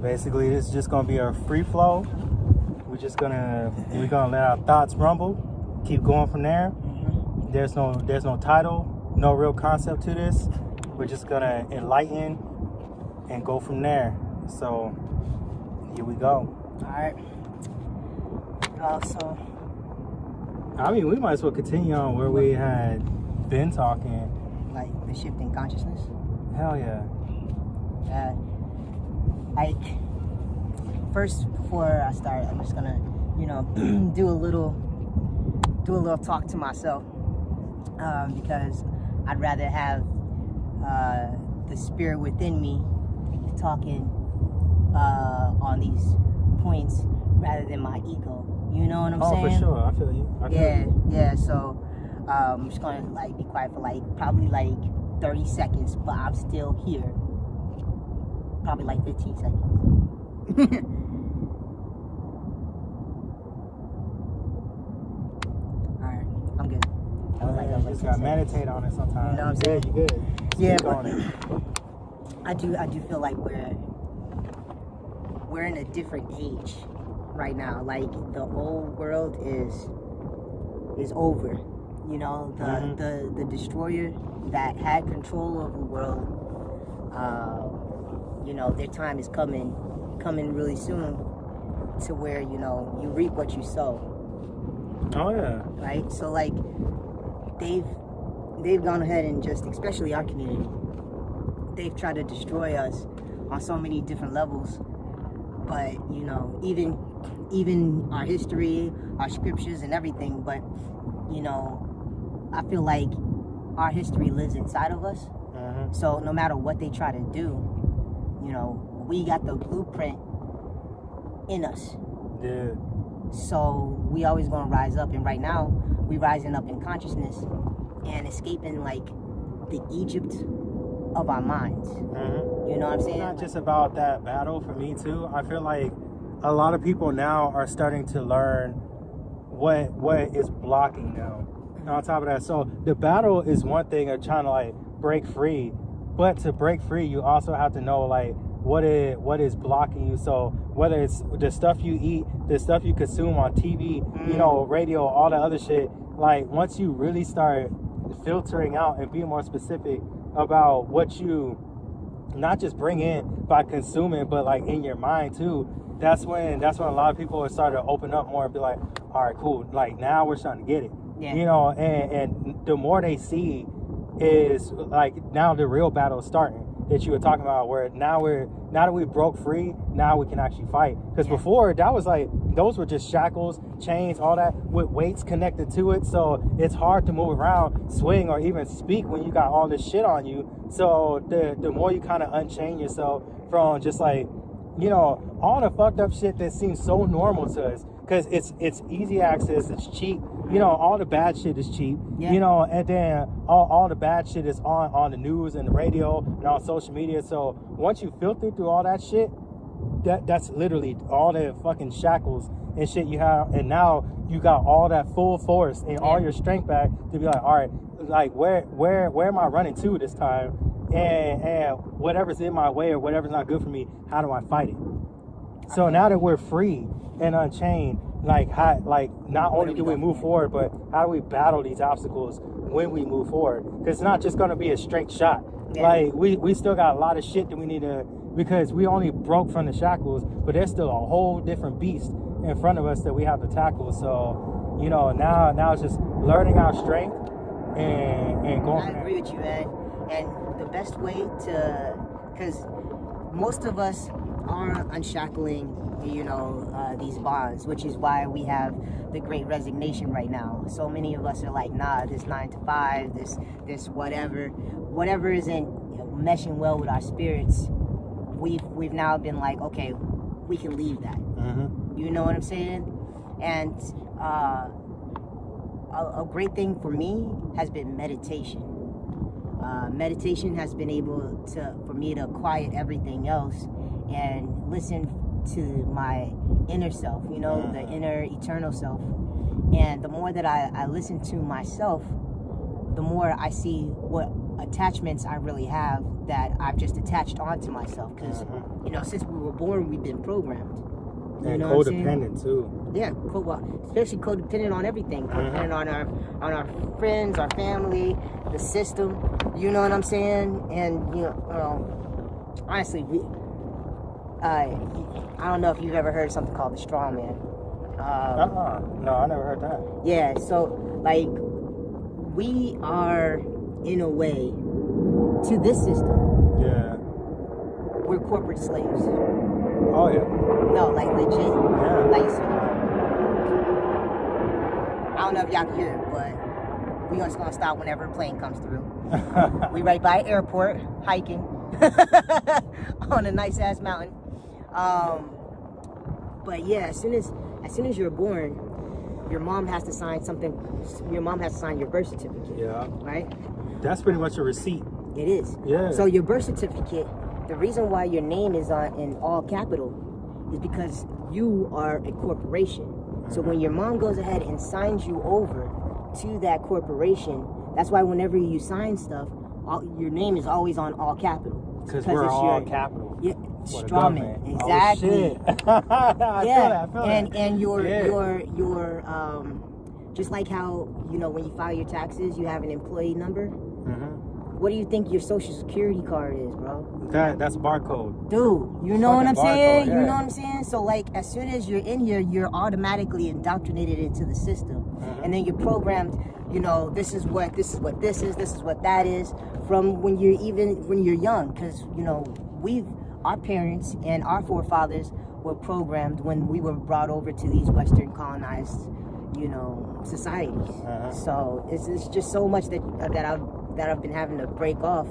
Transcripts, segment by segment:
Basically, this is just gonna be a free flow. We're gonna let our thoughts rumble, keep going from there. There's no title, no real concept to this. We're just gonna enlighten and go from there. So here we go. All right. So I mean, we might as well continue on where we had been talking. like the shifting consciousness. Hell yeah. Like, first, before I start, I'm just gonna, do a little talk to myself, because I'd rather have the spirit within me talking on these points rather than my ego. You know what I'm saying? Oh, for sure. I feel you. Yeah. So I'm just gonna be quiet for probably 30 seconds, but I'm still here. Probably 15 seconds. Alright, I'm good. You just gotta meditate on it sometimes. You know what I'm saying? You good. Yeah, keep but on it. I do feel like we're in a different age right now. Like, the old world is over. The destroyer that had control of the world, their time is coming really soon, to where you reap what you sow. Oh yeah. Right? So they've gone ahead and just, especially our community, they've tried to destroy us on so many different levels. But even our history, our scriptures and everything, but I feel like our history lives inside of us. So no matter what they try to do, we got the blueprint in us. Yeah. So we always gonna rise up, and right now we rising up in consciousness and escaping the Egypt of our minds. You know what I'm saying? It's not just about that battle for me too. I feel like a lot of people now are starting to learn what is blocking them. And on top of that, so the battle is one thing of trying to break free, but to break free, you also have to know what is blocking you. So whether it's the stuff you eat, the stuff you consume on TV, radio, all that other shit, once you really start filtering out and being more specific about what you not just bring in by consuming, but in your mind too, that's when a lot of people are starting to open up more and be like, all right, cool, now we're starting to get it. Yeah. And the more they see is now the real battle is starting, that you were talking about, where now that we broke free, now we can actually fight. Because before, that was those were just shackles, chains, all that with weights connected to it. So it's hard to move around, swing, or even speak when you got all this shit on you. So the more you kind of unchain yourself from just all the fucked up shit that seems so normal to us, because it's easy access, it's cheap. All the bad shit is cheap. Yeah. And then all the bad shit is on the news and the radio and on social media. So once you filter through all that shit, that's literally all the fucking shackles and shit you have, and now you got all that full force and all your strength back to be all right, where am I running to this time? And whatever's in my way or whatever's not good for me, how do I fight it? So now that we're free and unchained, not only do we move forward, but how do we battle these obstacles when we move forward? Because it's not just going to be a straight shot. Yeah. We still got a lot of shit that we need to, because we only broke from the shackles, but there's still a whole different beast in front of us that we have to tackle. So, now it's just learning our strength and going. I agree with you, man. And the best way to, because most of us are unshackling, these bonds, which is why we have the Great Resignation right now. So many of us are nah, this 9 to 5, this whatever isn't meshing well with our spirits. We've now been okay, we can leave that. You know what I'm saying? And a great thing for me has been meditation. Meditation has been able for me to quiet everything else and listen to my inner self, the inner eternal self. And the more that I listen to myself, the more I see what attachments I really have that I've just attached onto myself. Because, you know, since we were born, we've been programmed. You And know what I'm codependent too. Yeah, especially codependent on everything. Codependent on our friends, our family, the system. You know what I'm saying? And you know, honestly, I don't know if you've ever heard something called the straw man. No, I never heard that. Yeah, so like we are in a way to this system. Yeah. We're corporate slaves. Oh yeah. No, like legit. Yeah. Like, so, I don't know if y'all can hear it, but we just gonna stop whenever a plane comes through. We right by airport, hiking on a nice ass mountain. But yeah, as soon as you're born, your mom has to sign something. Your mom has to sign your birth certificate. Yeah. Right. That's pretty much a receipt. It is. Yeah. So your birth certificate, the reason why your name is in all capital is because you are a corporation. So when your mom goes ahead and signs you over to that corporation, that's why whenever you sign stuff, your name is always on all capital. Because we're all capital. Yeah, For the strawman. government. Exactly. Oh, shit. I feel that. And your just like how, you know, when you file your taxes, you have an employee number. What do you think your social security card is, bro? That's barcode. Dude, you know what I'm saying? Yeah. You know what I'm saying? So like, as soon as you're in here, you're automatically indoctrinated into the system, and then you're programmed. You know, this is what this is, this is what that is, from when you're young, because you know our parents and our forefathers were programmed when we were brought over to these Western colonized, you know, societies. So it's just so much that I've been having to break off.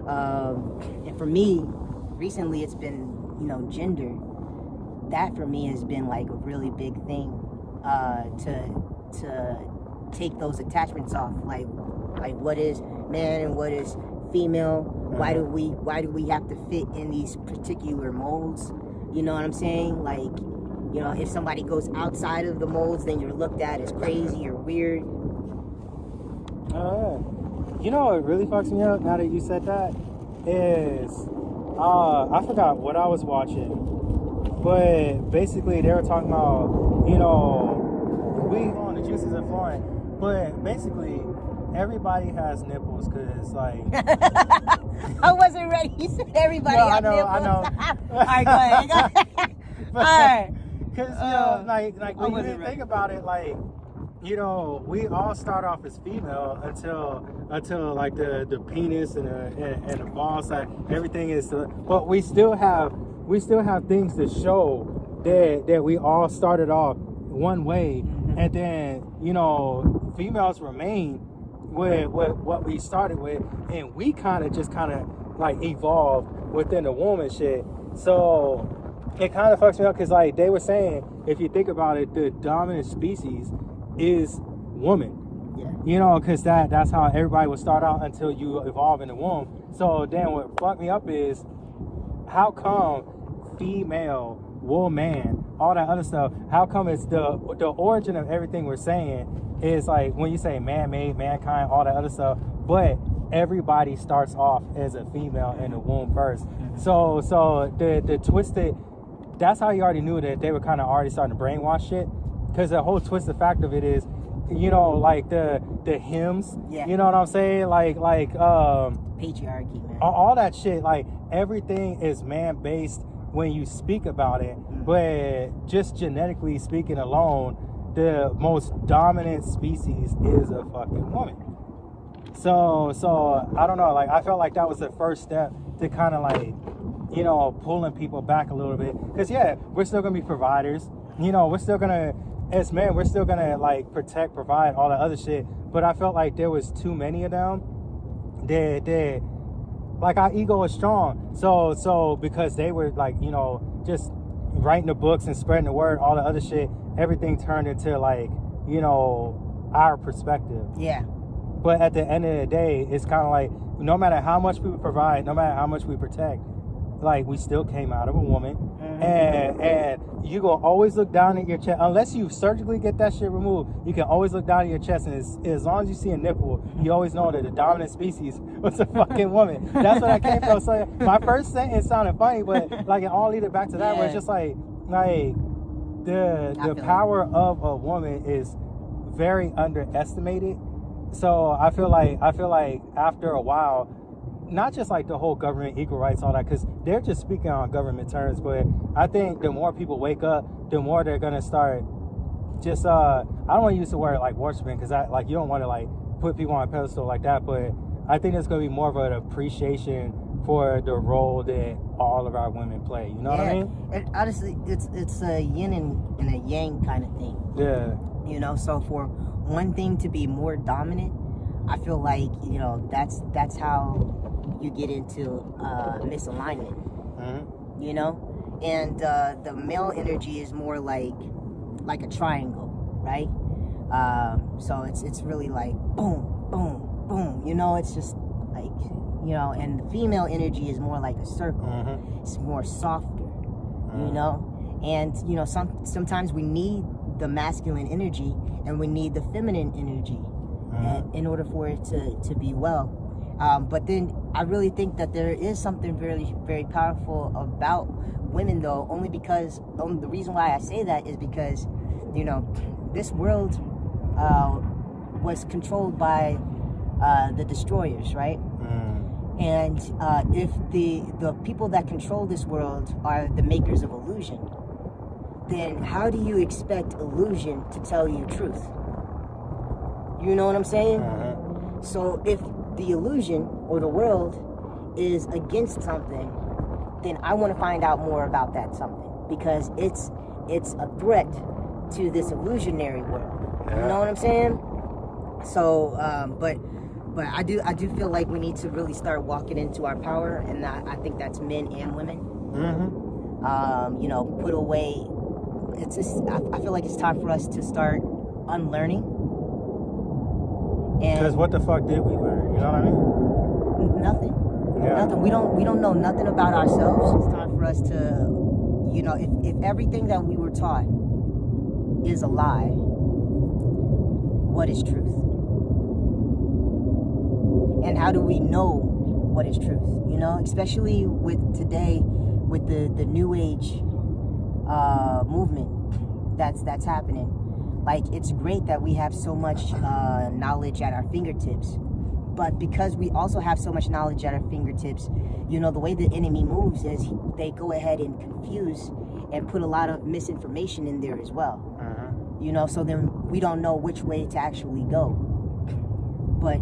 And for me, recently it's been, you know, gender. That for me has been like a really big thing to take those attachments off. Like what is man and what is female? Why do we have to fit in these particular molds? You know what I'm saying? Like, you know, if somebody goes outside of the molds, then you're looked at as crazy or weird. You know what really fucks me up now that you said that is I forgot what I was watching, but basically they were talking about, you know, the juices are flowing, but basically everybody has nipples because like I wasn't ready. You said everybody has nipples. I know. All right, go ahead. All right. Because you know, like when you think about it, like, you know, we all start off as female until like the penis and the balls, like everything is. But we still have things to show that we all started off one way, and then, you know, females remain with what we started with, and we kind of like evolved within the woman shit. So it kind of fucks me up because, like, they were saying, if you think about it, the dominant species is woman. Yeah. You know, because that's how everybody would start out until you evolve in the womb. So then what fucked me up is, how come female, woman, all that other stuff, how come it's the origin of everything we're saying is like when you say man-made, mankind, all that other stuff, but everybody starts off as a female in the womb first. So the twisted, that's how you already knew that they were kind of already starting to brainwash shit, because the whole twisted fact of it is, you know, like the hymns, you know what I'm saying, like patriarchy, man, all that shit, like everything is man-based when you speak about it, but just genetically speaking alone, the most dominant species is a fucking woman. So I don't know, like I felt like that was the first step to kind of like, you know, pulling people back a little bit, because we're still gonna be providers, you know, we're still gonna, as men, we're still gonna like protect, provide, all that other shit, but I felt like there was too many of them that like our ego is strong, so because they were like, you know, just writing the books and spreading the word, all the other shit, everything turned into like, you know, our perspective. Yeah. But at the end of the day, it's kind of like, no matter how much we provide, no matter how much we protect, like we still came out of a woman, and you gonna always look down at your chest unless you surgically get that shit removed. You can always look down at your chest, and as long as you see a nipple, you always know that the dominant species was a fucking woman. That's where that came from. So my first sentence sounded funny, but like it all leaded back to that, where it's just like the power of a woman is very underestimated. So I feel like after a while, not just like the whole government, equal rights, all that, because they're just speaking on government terms, but I think the more people wake up, the more they're gonna start just I don't want to use the word like worshiping, because you don't want to like put people on a pedestal like that, but I think there's gonna be more of an appreciation for the role that all of our women play. You know what I mean? And honestly, it's a yin and a yang kind of thing. Yeah. You know, so for one thing to be more dominant, I feel like, you know, that's how you get into misalignment. You know, and the male energy is more like a triangle, right? So it's really like boom, boom, boom. You know, it's just like, you know, and the female energy is more like a circle. It's more softer, you know, and you know, sometimes we need the masculine energy and we need the feminine energy in order for it to be well. But then I really think that there is something very, very powerful about women, though, only because the reason why I say that is because, you know, this world was controlled by the destroyers, right? And if the people that control this world are the makers of illusion, then how do you expect illusion to tell you truth? You know what I'm saying? So if the illusion or the world is against something, then I want to find out more about that something, because it's a threat to this illusionary world. You know what I'm saying? So, but I do feel like we need to really start walking into our power, and I think that's men and women. You know, put away. It's just I feel like it's time for us to start unlearning. Because what the fuck did we learn? You know what I mean? Nothing. Nothing. We don't know nothing about ourselves. It's time for us to, you know, if everything that we were taught is a lie, what is truth? And how do we know what is truth? You know, especially with today, with the new age movement that's happening. Like, it's great that we have so much knowledge at our fingertips, but because we also have so much knowledge at our fingertips, you know, the way the enemy moves is they go ahead and confuse and put a lot of misinformation in there as well. You know, so then we don't know which way to actually go. But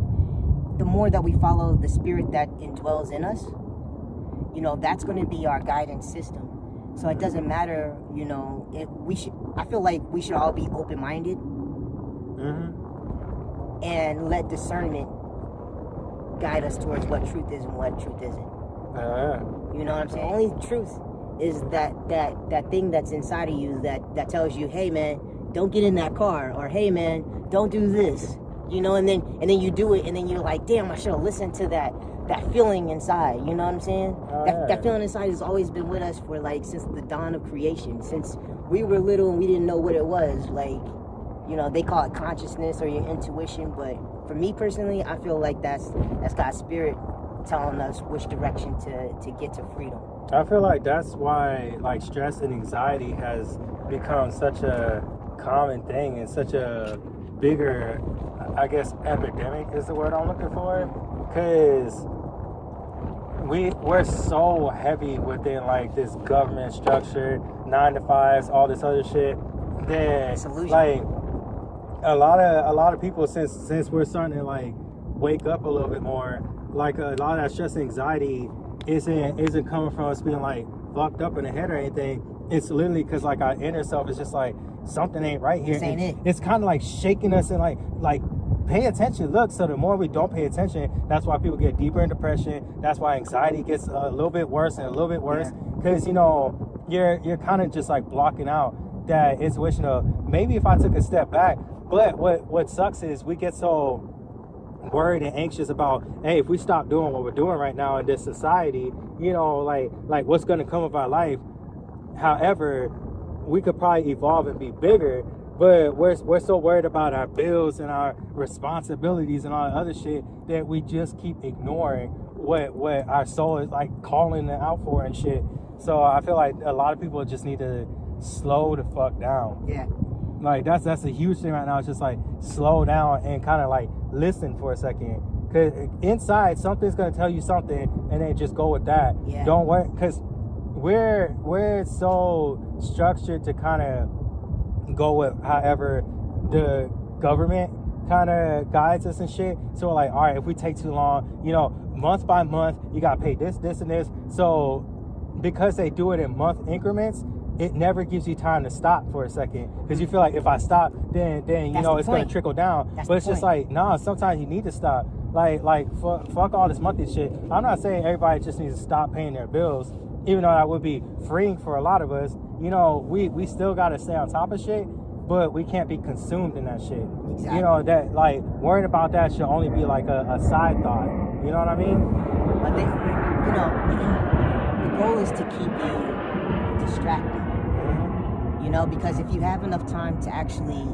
the more that we follow the spirit that indwells in us, you know, that's going to be our guidance system. So it doesn't matter, you know, I feel like we should all be open-minded and let discernment guide us towards what truth is and what truth isn't. You know what I'm saying? Only truth is that thing that's inside of you that tells you, hey man, don't get in that car, or hey man, don't do this. You know, and then you do it, and then you're like, damn, I should have listened to that feeling inside. You know what I'm saying? That feeling inside has always been with us for like since the dawn of creation. Since we were little and we didn't know what it was. Like, you know, they call it consciousness or your intuition, but for me personally, I feel like that's God's spirit telling us which direction to get to freedom. I feel like that's why like stress and anxiety has become such a common thing and such a bigger, I guess, epidemic is the word I'm looking for, because we're so heavy within like this government structure, 9 to 5s, all this other shit, that like a lot of people, since we're starting to like wake up a little bit more, like a lot of that stress and anxiety isn't coming from us being like fucked up in the head or anything. It's literally because like our inner self is just like, something ain't right here. This ain't it. It's kind of like shaking us and like pay attention. Look, so the more we don't pay attention, that's why people get deeper in depression. That's why anxiety gets a little bit worse and a little bit worse, because you know you're kind of just like blocking out that intuition of maybe if I took a step back. But what sucks is we get so worried and anxious about, hey, if we stop doing what we're doing right now in this society, you know, like what's going to come of our life. However, we could probably evolve and be bigger, but we're so worried about our bills and our responsibilities and all the other shit that we just keep ignoring what our soul is like calling it out for and shit. So I feel like a lot of people just need to slow the fuck down. Yeah. Like that's a huge thing right now. It's just like slow down and kind of like listen for a second. Cause inside something's gonna tell you something, and then just go with that. Yeah. Don't worry, cause we're so structured to kind of go with however the government kind of guides us and shit. So like, all right, if we take too long, you know, month by month, you gotta pay this, and this. So because they do it in month increments, it never gives you time to stop for a second, because you feel like if I stop, then you know it's going to trickle down. But it's just like, nah, sometimes you need to stop. Like fuck all this monthly shit. I'm not saying everybody just needs to stop paying their bills, even though that would be freeing for a lot of us. You know, we still got to stay on top of shit, but we can't be consumed in that shit. Exactly. You know, that like worrying about that should only be like a side thought. You know what I mean? But then, you know, the goal is to keep you distracted. You know, because if you have enough time to actually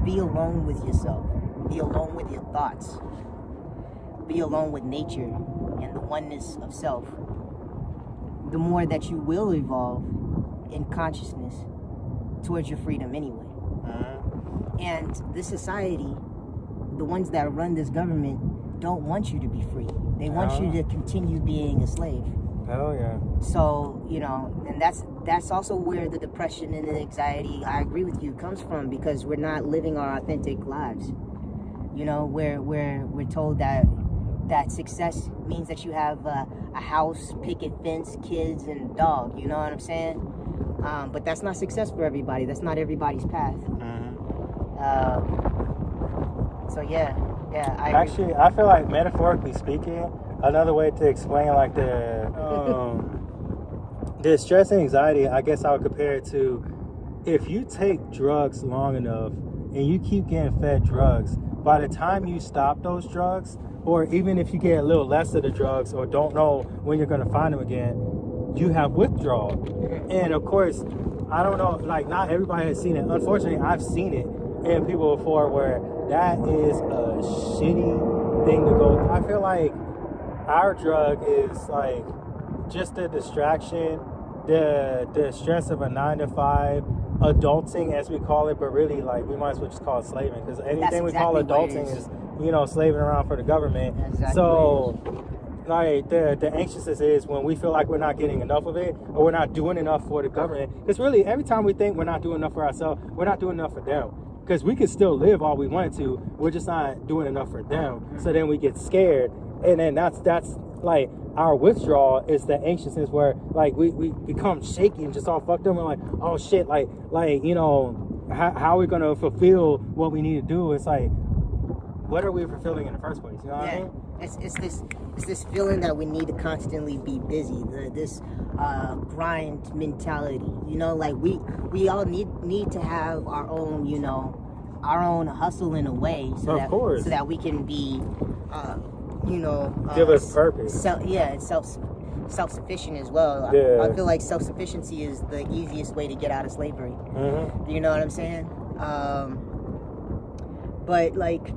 be alone with yourself, be alone with your thoughts, be alone with nature and the oneness of self, the more that you will evolve in consciousness towards your freedom anyway. And this society, the ones that run this government, don't want you to be free. They want you to continue being a slave. Hell yeah. So, you know, and that's also where the depression and the anxiety, I agree with you, comes from, because we're not living our authentic lives. You know, we're told that success means that you have a house, picket fence, kids, and a dog. You know what I'm saying? But that's not success for everybody. That's not everybody's path. So yeah, I feel like, metaphorically speaking, another way to explain like the stress and anxiety, I guess I would compare it to, if you take drugs long enough and you keep getting fed drugs, by the time you stop those drugs, or even if you get a little less of the drugs or don't know when you're going to find them again, you have withdrawal. And of course, I don't know, like not everybody has seen it. Unfortunately, I've seen it in people before where that is a shitty thing to go through. I feel like our drug is like just a distraction, the stress of a 9-to-5, adulting as we call it, but really like we might as well just call it slaving, because anything we call adulting is, you know, slaving around for the government. So like the anxiousness is when we feel like we're not getting enough of it, or we're not doing enough for the government. Because really every time we think we're not doing enough for ourselves, we're not doing enough for them. Because we can still live all we wanted to, we're just not doing enough for them. So then we get scared, and then that's like our withdrawal is the anxiousness, where like we become shaky and just all fucked up. We're like, oh shit, like you know, how are we gonna fulfill what we need to do? It's like, what are we fulfilling in the first place? You know what I mean? It's this feeling that we need to constantly be busy. This grind mentality. You know, like we all need to have our own, you know, our own hustle in a way, so that we can be, you know, give us purpose. Self-sufficient as well. Yeah. I feel like self-sufficiency is the easiest way to get out of slavery. You know what I'm saying? But like,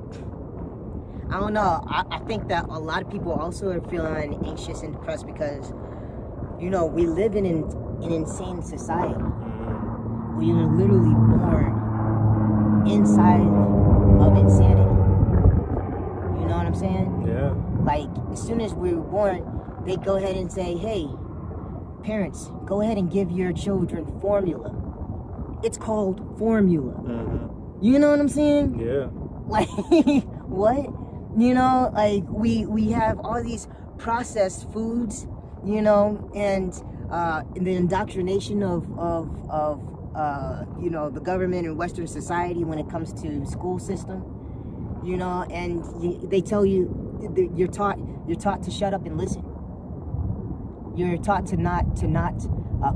I don't know. I think that a lot of people also are feeling anxious and depressed because, you know, we live in an insane society. We are literally born inside of insanity. You know what I'm saying? Yeah. Like, as soon as we were born, they go ahead and say, hey, parents, go ahead and give your children formula. It's called formula. You know what I'm saying? Yeah. Like, what? You know, like, we have all these processed foods, you know, and the indoctrination of you know, the government and Western society when it comes to school system, you know, and they tell you, you're taught to shut up and listen. You're taught to not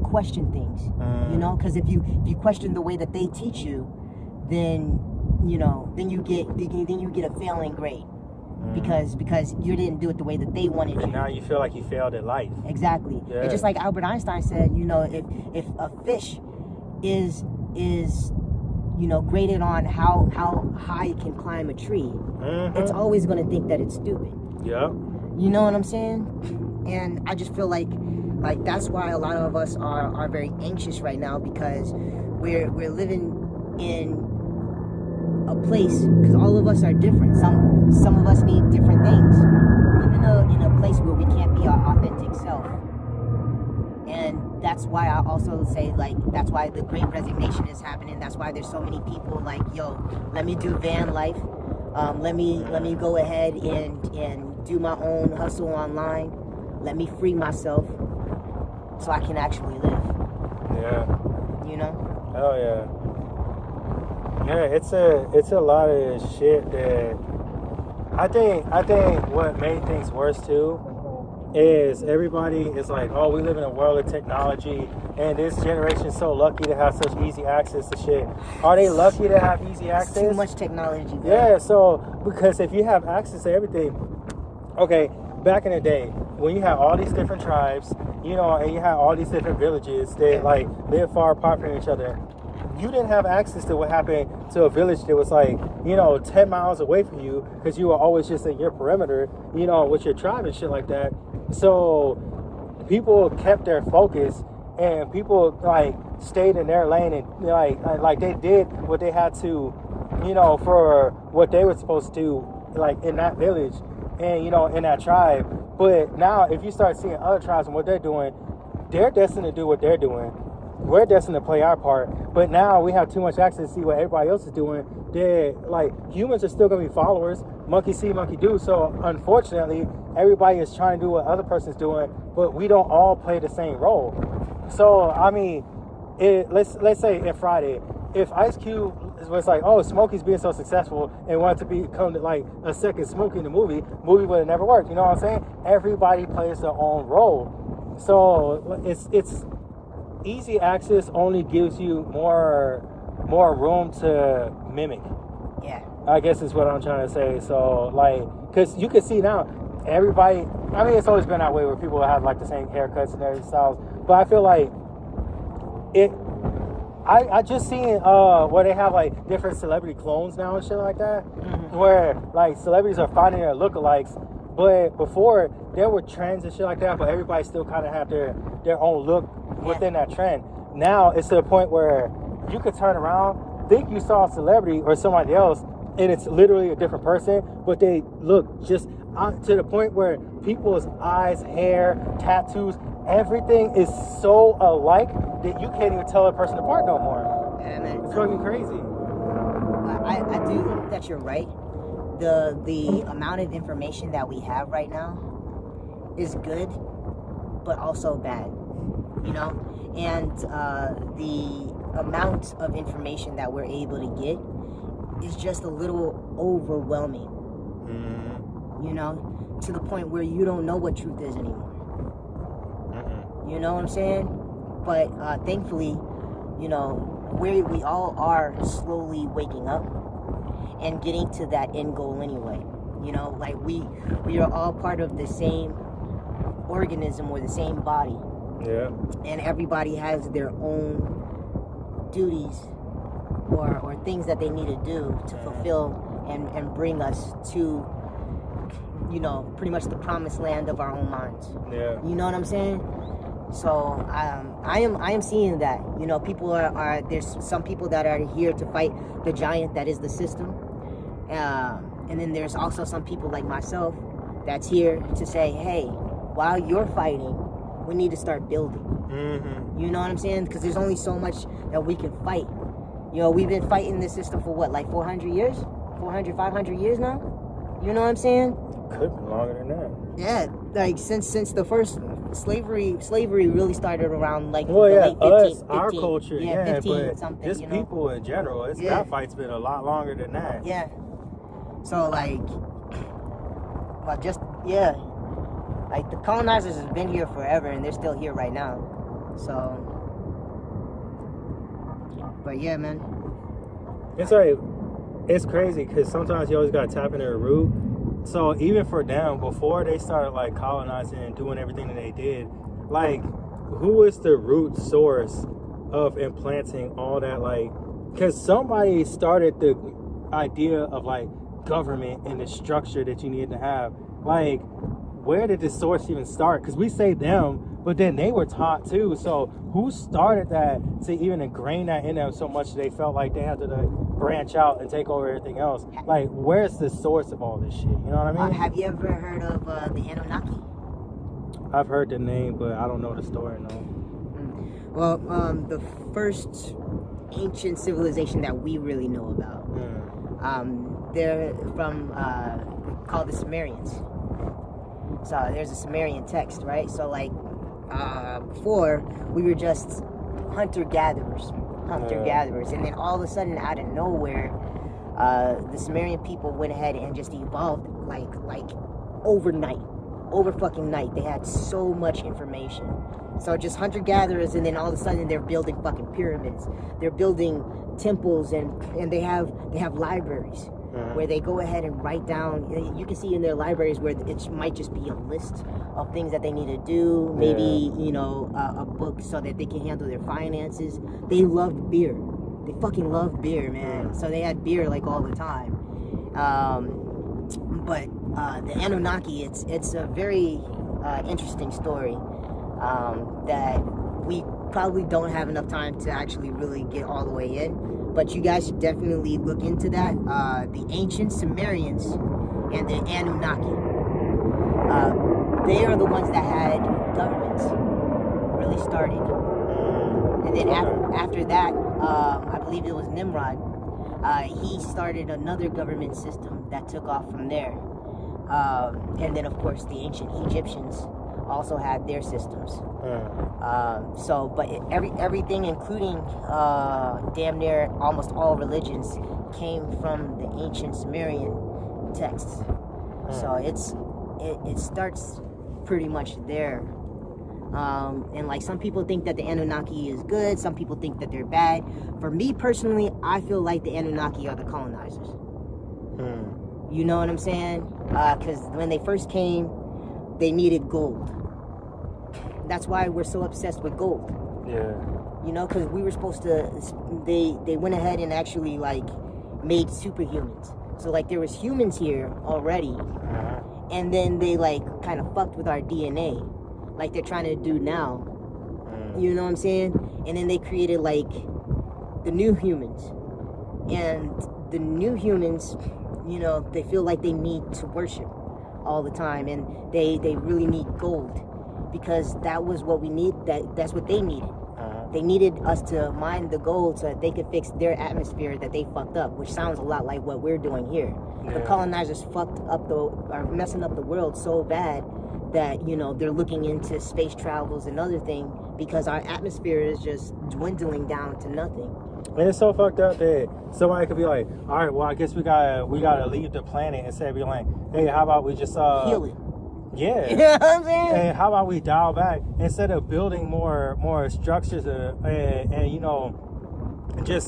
question things, you know, because if you question the way that they teach you, then you know, then you get a failing grade. because you didn't do it the way that they wanted you. And now you feel like you failed at life. Exactly. Yeah. And just like Albert Einstein said, if a fish is graded on how high it can climb a tree, it's always going to think that it's stupid. Yeah. You know what I'm saying? And I just feel like that's why a lot of us are very anxious right now, because we're living in a place, because all of us are different. Some of us need different things. We live in a place where we can't be our authentic self. And that's why I also say, that's why the Great Resignation is happening. That's why there's so many people like, yo, let me do van life. Let me go ahead and do my own hustle online. Let me free myself so I can actually live. Yeah. Oh yeah. Yeah, it's a lot of shit that I think what made things worse too is everybody is like, oh, we live in a world of technology and this generation is so lucky to have such easy access to shit. Are they lucky to have easy access? It's too much technology, bro. Yeah, so because if you have access to everything, okay, back in the day when you had all these different tribes, and you had all these different villages that live far apart from each other, you didn't have access to what happened to a village that was 10 miles away from you, because you were always just in your perimeter, with your tribe and shit like that. So people kept their focus, and people stayed in their lane, and like they did what they had to, for what they were supposed to do, in that village and in that tribe. But now if you start seeing other tribes and what they're doing, they're destined to do what they're doing. We're destined to play our part, but now we have too much access to see what everybody else is doing. Humans are still going to be followers. Monkey see, monkey do. So unfortunately, everybody is trying to do what other person's doing, but we don't all play the same role. So I mean, let's say in Friday, if Ice Cube was like, oh, Smokey's being so successful and wanted to become a second Smokey in the movie would have never worked. You know what I'm saying? Everybody plays their own role. So it's easy access only gives you more room to mimic. Yeah. I guess is what I'm trying to say. So because you can see now, everybody, I mean, it's always been that way where people have the same haircuts and everything styles, but I feel like I just seen where they have different celebrity clones now and shit like that, where celebrities are finding their lookalikes. But before, there were trends and shit like that, but everybody still kind of have their own look within that trend. Now it's to the point where you could turn around, think you saw a celebrity or somebody else, and it's literally a different person, but they look just to the point where people's eyes, hair, tattoos, everything is so alike that you can't even tell a person apart no more. Yeah, man. It's fucking crazy. I do think that you're right. The amount of information that we have right now is good, but also bad, and the amount of information that we're able to get is just a little overwhelming, to the point where you don't know what truth is anymore. You know what I'm saying? But thankfully, we all are slowly waking up and getting to that end goal anyway. We are all part of the same organism or the same body. Yeah. And everybody has their own duties or things that they need to do to fulfill and bring us to, pretty much the promised land of our own minds. Yeah. You know what I'm saying? So I am seeing that. People are there's some people that are here to fight the giant that is the system. And then there's also some people like myself that's here to say, hey, while you're fighting, we need to start building. You know what I'm saying? Because there's only so much that we can fight. We've been fighting this system for what, 400 years? 400, 500 years now? You know what I'm saying? Could be longer than that. Yeah, since the first slavery really started around the well, yeah, late 15, our culture, 15 but something, just people in general, that fight's been a lot longer than that. Yeah. So the colonizers have been here forever and they're still here right now. So, but yeah, man. It's crazy because sometimes you always gotta tap into the root So even for them, before they started like colonizing and doing everything that they did, like who is the root source of implanting all that? Like, because somebody started the idea of like government and the structure that you need to have. Like, where did this source even start? Because we say them, but then they were taught too. So who started that to even ingrain that in them so much they felt like they had to like branch out and take over everything else? Like, where's the source of all this shit? You know what I mean? Have you ever heard of the Anunnaki? I've heard the name, but I don't know the story, no. Well, the first ancient civilization that we really know about, they're from, called the Sumerians. So there's a Sumerian text, right? So like, before we were just hunter-gatherers, and then all of a sudden out of nowhere, the Sumerian people went ahead and just evolved like overnight, over fucking night. They had so much information. So just hunter-gatherers, and then all of a sudden they're building fucking pyramids. They're building temples, and they have libraries where they go ahead and write down. You can see in their libraries where it might just be a list of things that they need to do. Maybe a book so that they can handle their finances. They loved beer. They fucking loved beer, man. So they had beer like all the time. But the Anunnaki, it's a very interesting story. That we probably don't have enough time to actually really get all the way in, but you guys should definitely look into that. The ancient Sumerians and the Anunnaki, they are the ones that had governments really started, and then after that, I believe it was Nimrod. He started another government system that took off from there, and then of course the ancient Egyptians also had their systems. But everything, including damn near almost all religions, came from the ancient Sumerian texts. So it starts pretty much there. And like some people think that the Anunnaki is good, some people think that they're bad. For me personally, I feel like the Anunnaki are the colonizers. You know what I'm saying? Because when they first came, they needed gold. That's why we're so obsessed with gold. Yeah. You know, because we were supposed to. They went ahead and actually like made superhumans. So like there was humans here already, and then they like kind of fucked with our DNA, like they're trying to do now. You know what I'm saying? And then they created like the new humans, and the new humans, you know, they feel like they need to worship all the time, and they really need gold. Because that was what we need. That's what they needed. They needed us to mine the gold so that they could fix their atmosphere that they fucked up, which sounds a lot like what we're doing here. The colonizers are messing up the world so bad that they're looking into space travels and other things because our atmosphere is just dwindling down to nothing. And it's so fucked up that somebody could be like, all right, well, I guess we gotta leave the planet instead of being like, hey, how about we just heal it. Yeah. You know what I'm saying? And how about we dial back instead of building more structures and just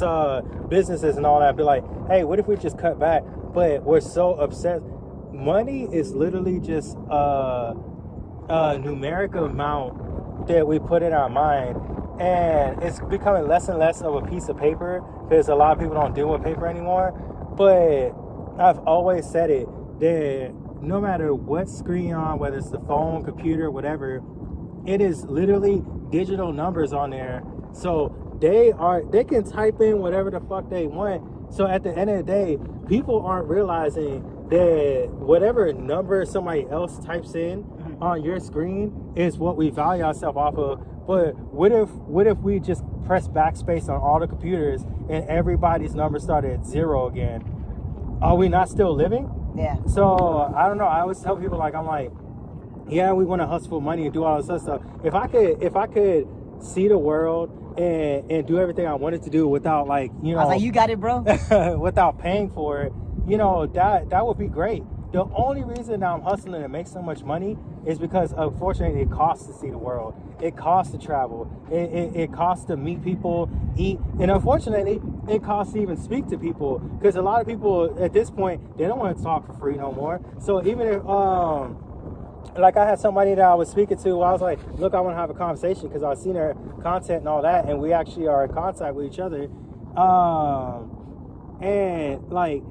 businesses and all that, be like, hey, what if we just cut back? But we're so obsessed. Money is literally just a numeric amount that we put in our mind, and it's becoming less and less of a piece of paper because a lot of people don't deal with paper anymore. But I've always said it that no matter what screen you're on, whether it's the phone, computer, whatever, it is literally digital numbers on there. So they can type in whatever the fuck they want. So at the end of the day, people aren't realizing that whatever number somebody else types in on your screen is what we value ourselves off of. But what if we just press backspace on all the computers and everybody's number started at 0 again? Are we not still living? Yeah. So I don't know. I always tell people yeah, we want to hustle for money and do all this other stuff. If I could see the world and do everything I wanted to do without I was like, you got it, bro. without paying for it, that would be great. The only reason that I'm hustling and make so much money is because, unfortunately, it costs to see the world. It costs to travel. It costs to meet people, eat, and unfortunately, it costs to even speak to people. Because a lot of people at this point, they don't want to talk for free no more. So even if like I had somebody that I was speaking to, I was like, look, I want to have a conversation because I've seen her content and all that, and we actually are in contact with each other. And like,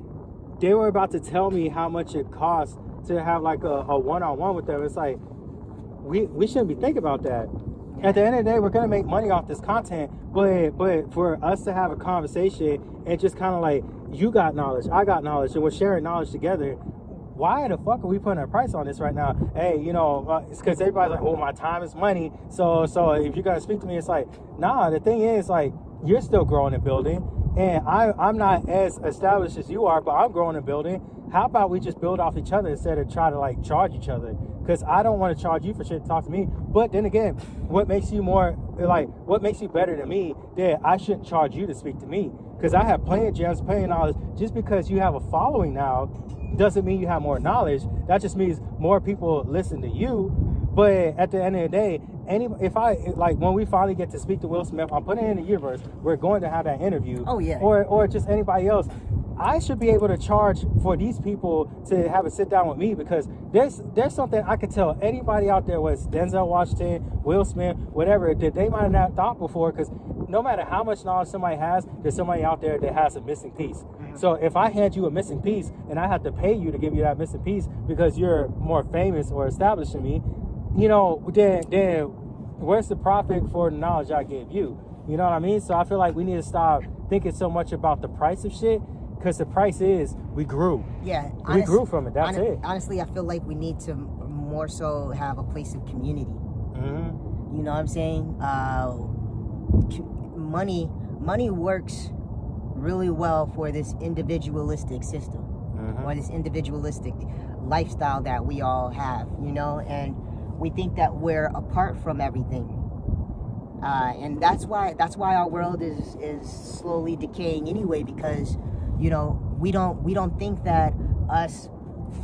they were about to tell me how much it costs to have like a one-on-one with them. It's like, we shouldn't be thinking about that. At the end of the day, we're gonna make money off this content, but for us to have a conversation and just kind of like, you got knowledge, I got knowledge, and we're sharing knowledge together. Why the fuck are we putting a price on this right now? Hey, you know, it's because everybody's like, oh, my time is money. So if you're gonna speak to me, it's like, nah. The thing is, like, you're still growing and building, and I'm not as established as you are, but I'm growing and building. How about we just build off each other instead of try to like charge each other? Because I don't want to charge you for shit to talk to me. But then again, what makes you better than me that I shouldn't charge you to speak to me? Because I have plenty of gems, plenty of knowledge. Just because you have a following now doesn't mean you have more knowledge. That just means more people listen to you. But at the end of the day, when we finally get to speak to Will Smith, I'm putting it in the universe, we're going to have that interview. Oh yeah. Or just anybody else. I should be able to charge for these people to have a sit down with me, because there's something I could tell anybody out there, was Denzel Washington, Will Smith, whatever, that they might have not thought before. Because no matter how much knowledge somebody has, there's somebody out there that has a missing piece. Mm-hmm. So if I hand you a missing piece and I have to pay you to give you that missing piece because you're more famous or established than me, you know, then where's the profit for the knowledge I gave you? You know what I mean? So I feel like we need to stop thinking so much about the price of shit. Because the price is, we grew. Yeah. We grew from it. That's it. Honestly, I feel like we need to more so have a place of community. Mm-hmm. You know what I'm saying? Money works really well for this individualistic system, mm-hmm. or this individualistic lifestyle that we all have, you know? And we think that we're apart from everything. And that's why our world is slowly decaying anyway, because you know, we don't think that us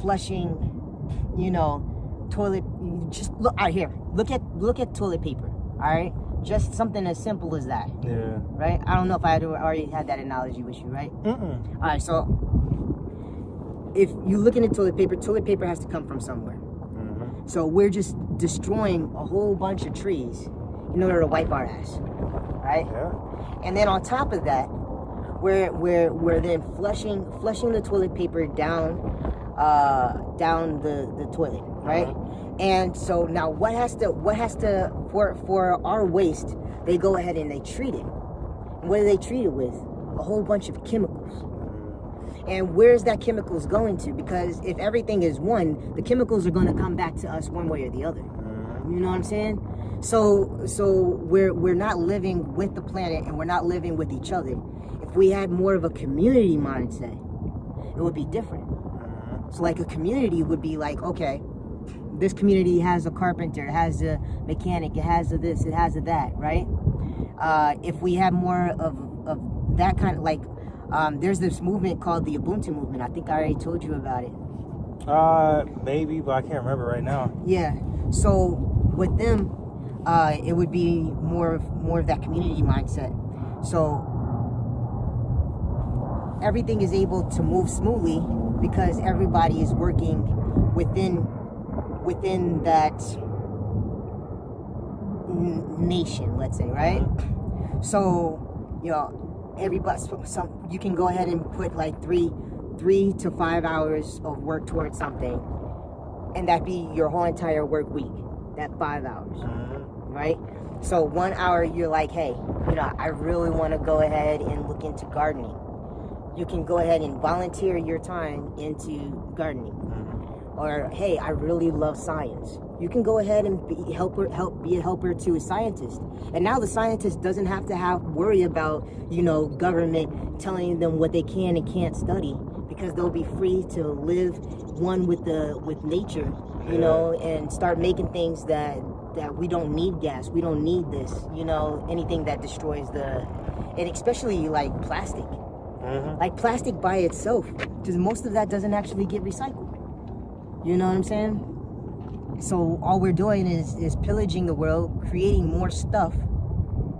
flushing, you know, toilet, just look out here. Look at toilet paper. All right, just something as simple as that. Yeah. Right. I don't know if I already had that analogy with you, right? Mm-mm. All right. So if you look into toilet paper has to come from somewhere. Mm-hmm. So we're just destroying a whole bunch of trees in order to wipe our ass, right? Yeah. And then on top of that, we're then flushing the toilet paper down the toilet, right? Uh-huh. And so now what has to for our waste, they go ahead and they treat it. And what do they treat it with? A whole bunch of chemicals. And where's that chemicals going to? Because if everything is one, the chemicals are going to come back to us one way or the other. You know what I'm saying? So we're not living with the planet, and we're not living with each other. If we had more of a community mindset, it would be different. So like a community would be like, okay, this community has a carpenter, it has a mechanic, it has a this, it has a that, right? If we have more of that kind of, like, there's this movement called the Ubuntu movement. I think I already told you about it. Maybe, but I can't remember right now. Yeah. So with them, it would be more of that community mindset. So everything is able to move smoothly because everybody is working within that nation, let's say, right? So, you know, everybody, you can go ahead and put like 3 to 5 hours of work towards something, and that be your whole entire work week, that 5 hours, right? So 1 hour, you're like, hey, you know, I really want to go ahead and look into gardening. You can go ahead and volunteer your time into gardening. Or, hey, I really love science. You can go ahead and be a helper to a scientist. And now the scientist doesn't have to worry about, you know, government telling them what they can and can't study, because they'll be free to live one with nature, you know, and start making things that we don't need gas, we don't need this, you know, anything that destroys and especially like plastic. Like plastic by itself, because most of that doesn't actually get recycled. You know what I'm saying? So all we're doing is pillaging the world, creating more stuff,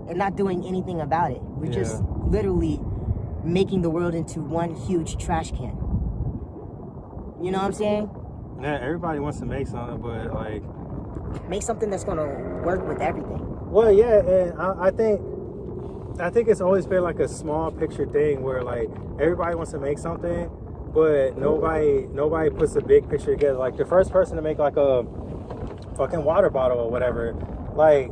and not doing anything about it. We're just literally making the world into one huge trash can. You know what I'm saying? Yeah, everybody wants to make something, but like make something that's gonna work with everything. Well, yeah, and I think it's always been like a small picture thing where like everybody wants to make something, but nobody puts a big picture together. Like the first person to make like a fucking water bottle or whatever, like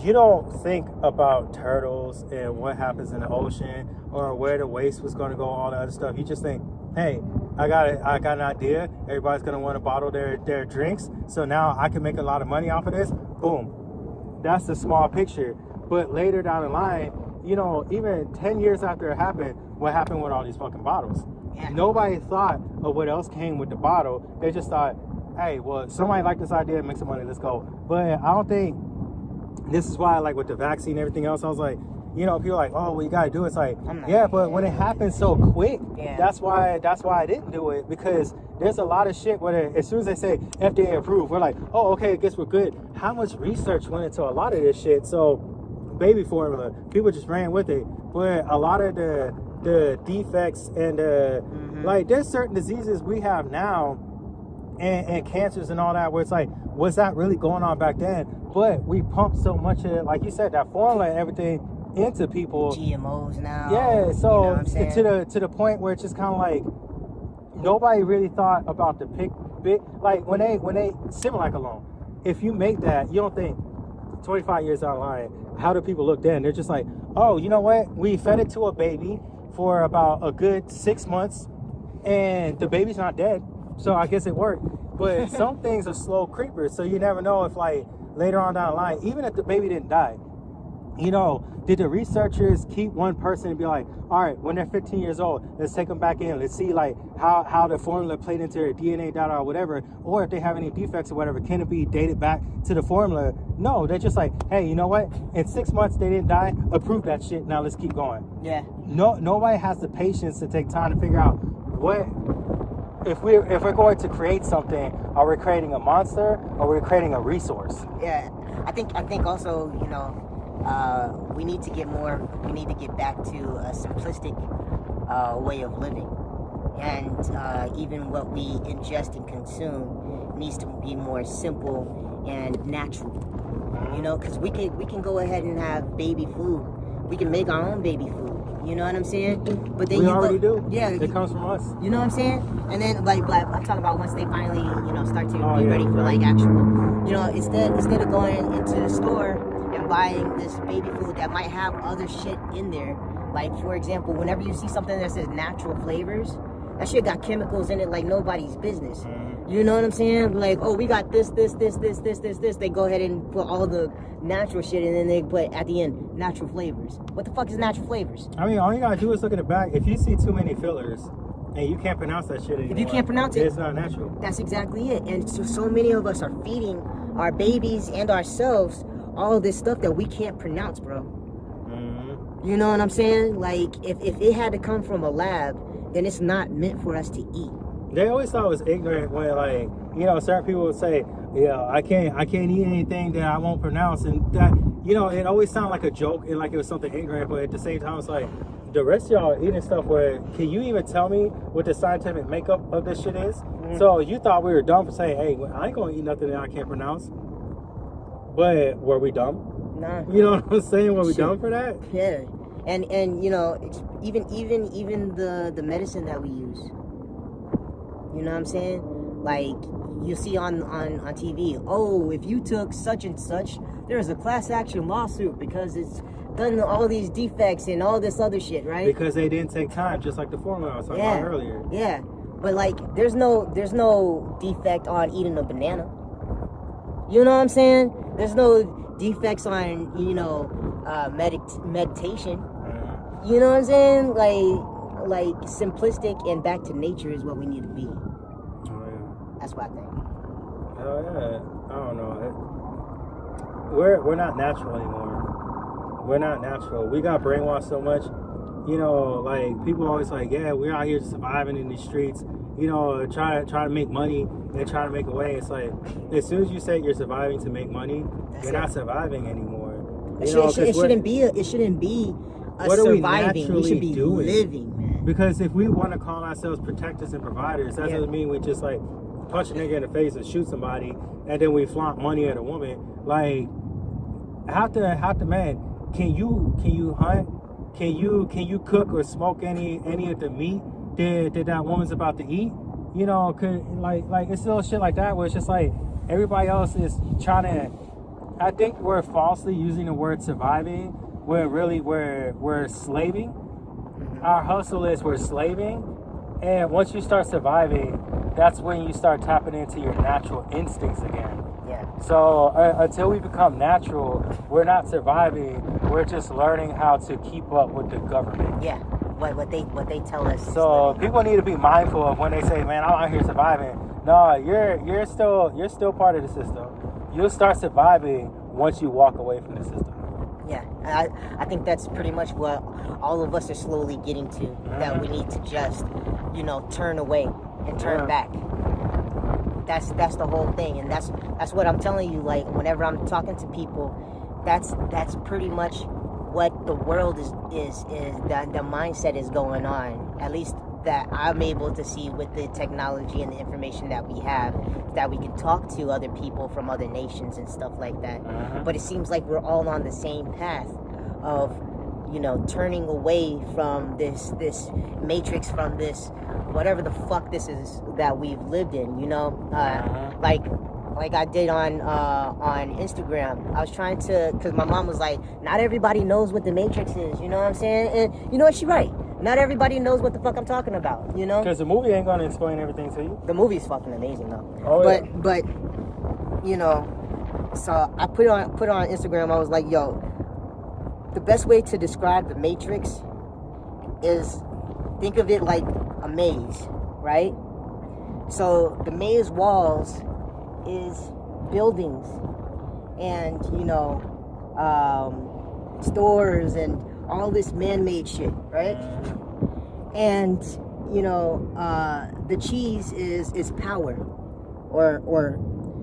you don't think about turtles and what happens in the ocean or where the waste was going to go, all the other stuff. You just think, hey, I got an idea. Everybody's going to want to bottle their drinks, so now I can make a lot of money off of this. Boom. That's the small picture. But later down the line, you know, even 10 years after it happened, what happened with all these fucking bottles? Yeah. Nobody thought of what else came with the bottle. They just thought, hey, well, somebody liked this idea, make some money, let's go. But I don't think, this is why, like with the vaccine and everything else, I was like, you know, people are like, oh, well, you got to do it. It's like, yeah, but when it happens so quick, that's why I didn't do it, because there's a lot of shit where as soon as they say FDA approved, we're like, oh, okay, I guess we're good. How much research went into a lot of this shit? So baby formula, people just ran with it. But a lot of the defects and like there's certain diseases we have now and cancers and all that where it's like, was that really going on back then? But we pump so much of it, like you said, that formula and everything into people. GMOs now. Yeah, so you know what I'm saying? to the point where it's just kind of like nobody really thought about the big like when they Similac alone. If you make that, you don't think 25 years down the line, how do people look then? They're just like, oh, you know what? We fed it to a baby for about a good 6 months, and the baby's not dead, so I guess it worked. But some things are slow creepers, so you never know if like later on down the line, even if the baby didn't die, you know, did the researchers keep one person and be like, all right, when they're 15 years old, let's take them back in, let's see like how the formula played into their DNA data or whatever, or if they have any defects or whatever, can it be dated back to the formula? No, they're just like, hey, you know what, in 6 months they didn't die, approve that shit, now let's keep going. Yeah. Nobody has the patience to take time to figure out what if we're going to create something, are we creating a monster or we're creating a resource? Yeah, I think also, you know, we need to get back to a simplistic way of living, and even what we ingest and consume needs to be more simple and natural. You know, because we can go ahead and have baby food. We can make our own baby food. You know what I'm saying? But then we already do. Yeah, it comes from us. You know what I'm saying? And then like I'm talking about once they finally, you know, start to be ready for like actual, you know, instead of going into the store and buying this baby food that might have other shit in there. Like, for example, whenever you see something that says natural flavors, that shit got chemicals in it like nobody's business. You know what I'm saying? Like, oh, we got this. They go ahead and put all the natural shit, and then they put at the end natural flavors. What the fuck is natural flavors? I mean, all you gotta do is look at the back. If you see too many fillers and you can't pronounce that shit anymore, if you can't pronounce it, it's not natural. That's exactly it. And so many of us are feeding our babies and ourselves all this stuff that we can't pronounce, bro. You know what I'm saying? Like, if it had to come from a lab, then it's not meant for us to eat. They always thought it was ignorant when, like, you know, certain people would say, yeah, I can't eat anything that I won't pronounce, and that, you know, it always sounded like a joke and like it was something ignorant, but at the same time, it's like, the rest of y'all are eating stuff where, can you even tell me what the scientific makeup of this shit is? So you thought we were dumb for saying, hey, I ain't gonna eat nothing that I can't pronounce. But were we dumb? Nah. You know what I'm saying? Were we dumb for that? Yeah. And you know, it's even the medicine that we use. You know what I'm saying? Like, you see on TV, oh, if you took such and such, there's a class action lawsuit because it's done all these defects and all this other shit, right? Because they didn't take time, just like the formula I was talking about earlier. Yeah. But like, there's no defect on eating a banana. You know what I'm saying? There's no defects on, you know, meditation. You know what I'm saying? Like simplistic and back to nature is what we need to be. Oh, yeah. That's what I think. Oh yeah. I don't know. We're not natural anymore. We're not natural. We got brainwashed so much. You know, like, people always like, yeah, we're out here surviving in these streets. try to make money and try to make a way. It's like, as soon as you say you're surviving to make money, you're not surviving anymore. It shouldn't be a surviving. We should be living, man. Because if we want to call ourselves protectors and providers, that doesn't mean we just like punch a nigga in the face and shoot somebody, and then we flaunt money at a woman. Like, how to man? Can you hunt? Can you cook or smoke any of the meat that that woman's about to eat? Like it's little shit like that where it's just like everybody else is trying to. I think we're falsely using the word surviving, where really we're slaving. Our hustle is we're slaving, and once you start surviving, that's when you start tapping into your natural instincts again. Yeah. So until we become natural, we're not surviving. We're just learning how to keep up with the government. Yeah. What they tell us. So people need to be mindful of when they say, "Man, I'm out here surviving." No, you're still part of the system. You'll start surviving once you walk away from the system. Yeah, I think that's pretty much what all of us are slowly getting to. That we need to just, turn away and turn back. That's the whole thing, and that's what I'm telling you. Like, whenever I'm talking to people, that's pretty much what the world is that the mindset is going on. At least that I'm able to see with the technology and the information that we have, that we can talk to other people from other nations and stuff like that. But it seems like we're all on the same path of, turning away from this matrix, from this whatever the fuck this is that we've lived in. Like I did on Instagram. I was trying to, because my mom was like, not everybody knows what the Matrix is, you know what I'm saying? And you know what, she's right. Not everybody knows what the fuck I'm talking about, Because the movie ain't gonna explain everything to you. The movie's fucking amazing though. But so I put it on Instagram. I was like, yo, the best way to describe the Matrix is, think of it like a maze, right? So the maze walls is buildings and stores and all this man-made shit, right? And the cheese is power, or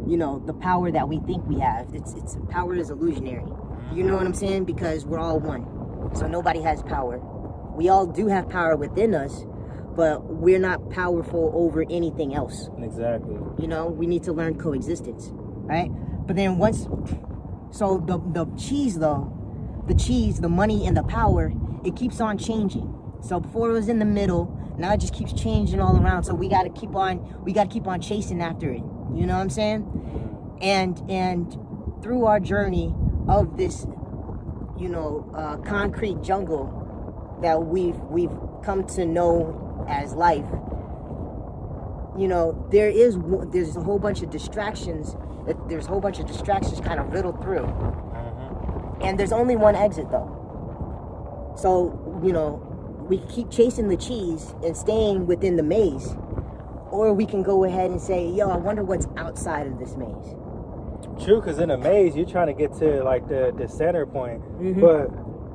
the power that we think we have. It's power is illusionary. You know what I'm saying? Because we're all one, so nobody has power. We all do have power within us, but we're not powerful over anything else. Exactly. We need to learn coexistence, right? But then so the cheese though, the money and the power, it keeps on changing. So before it was in the middle, now it just keeps changing all around. So we gotta keep on chasing after it. You know what I'm saying? And through our journey of this, concrete jungle that we've come to know as life, there's a whole bunch of distractions. There's a whole bunch of distractions kind of riddled through, and there's only one exit though. So we keep chasing the cheese and staying within the maze, or we can go ahead and say, yo, I wonder what's outside of this maze. True, because in a maze you're trying to get to like the center point, but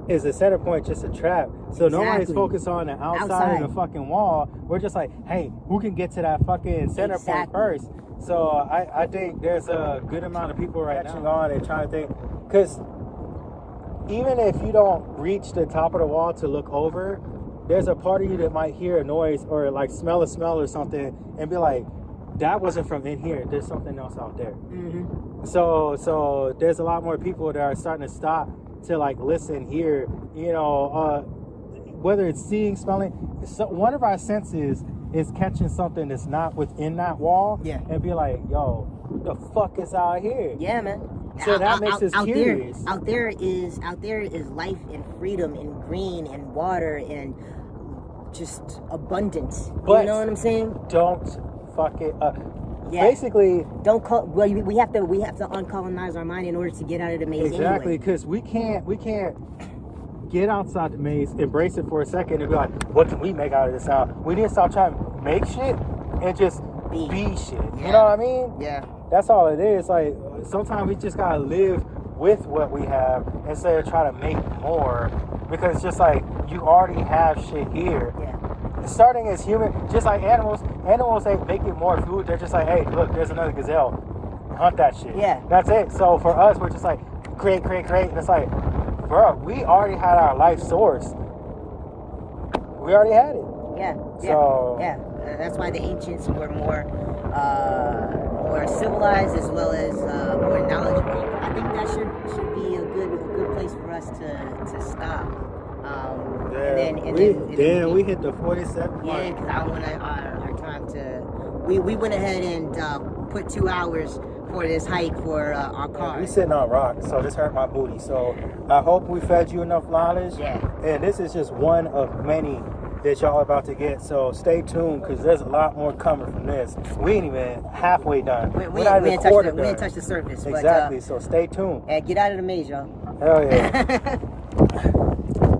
is the center point just a trap? So nobody's focused on the outside of the fucking wall. We're just like, hey, who can get to that fucking center point first? So I think there's a good amount of people catching on and trying to think, because even if you don't reach the top of the wall to look over, there's a part of you that might hear a noise or like smell a smell or something and be like, that wasn't from in here, there's something else out there. So there's a lot more people that are starting to stop to like listen here, whether it's seeing, smelling. So one of our senses is catching something that's not within that wall, and be like, yo, the fuck is out here? Yeah, man. So that makes us curious. Out there is life and freedom and green and water and just abundance. But you know what I'm saying? Don't fuck it up. Yeah. Basically, don't call. Well, we have to uncolonize our mind in order to get out of the maze. Exactly, because we can't get outside the maze, embrace it for a second, and be like, what can we make out of this now? We need to stop trying to make shit and just be shit. You know what I mean? Yeah. That's all it is. Like, sometimes we just gotta live with what we have instead of trying to make more, because it's just like you already have shit here. Yeah. starting as human, just like animals. Animals, they get more food. They're just like, hey, look, there's another gazelle. Hunt that shit. Yeah. That's it. So for us, we're just like, create. And it's like, bro, we already had our life source. We already had it. Yeah. So, yeah. That's why the ancients were more civilized as well as more knowledgeable. I think that should be a good place for us to stop. We hit the 47 mark. Yeah, because I want our time to. We went ahead and put 2 hours for this hike for our car. We sitting on rocks, so this hurt my booty. So I hope we fed you enough knowledge. Yeah. And this is just one of many that y'all are about to get. So stay tuned, because there's a lot more coming from this. We ain't even halfway done. We ain't touched the surface. Exactly. So stay tuned. Get out of the maze, y'all. Hell yeah.